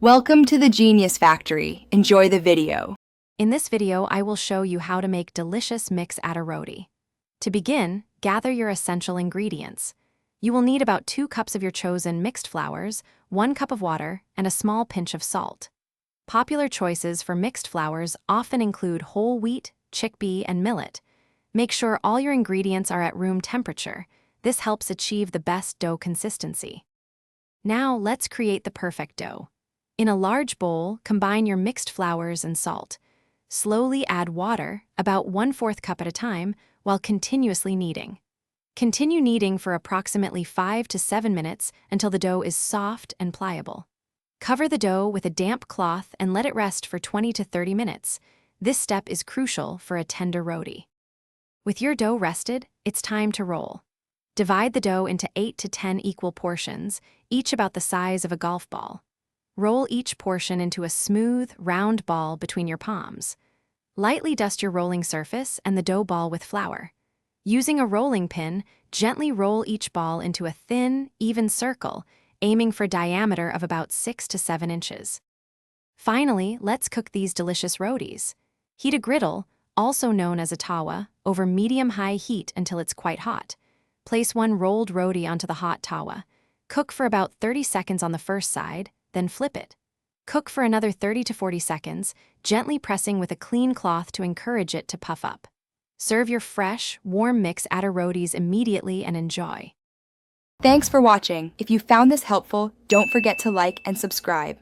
Welcome to the Genius Factory. Enjoy the video. In this video, I will show you how to make delicious mix Atta Roti. To begin, gather your essential ingredients. You will need about 2 cups of your chosen mixed flours, 1 cup of water, and a small pinch of salt. Popular choices for mixed flours often include whole wheat, chickpea, and millet. Make sure all your ingredients are at room temperature. This helps achieve the best dough consistency. Now, let's create the perfect dough. In a large bowl, combine your mixed flours and salt. Slowly add water, about 1/4 cup at a time, while continuously kneading. Continue kneading for approximately 5 to 7 minutes until the dough is soft and pliable. Cover the dough with a damp cloth and let it rest for 20 to 30 minutes. This step is crucial for a tender roti. With your dough rested, it's time to roll. Divide the dough into 8 to 10 equal portions, each about the size of a golf ball. Roll each portion into a smooth, round ball between your palms. Lightly dust your rolling surface and the dough ball with flour. Using a rolling pin, gently roll each ball into a thin, even circle, aiming for a diameter of about 6 to 7 inches. Finally, let's cook these delicious rotis. Heat a griddle, also known as a tawa, over medium-high heat until it's quite hot. Place 1 rolled roti onto the hot tawa. Cook for about 30 seconds on the first side, then flip it. Cook for another 30 to 40 seconds, gently pressing with a clean cloth to encourage it to puff up. Serve your fresh, warm mix Atta Rotis immediately and enjoy. Thanks for watching. If you found this helpful, don't forget to like and subscribe.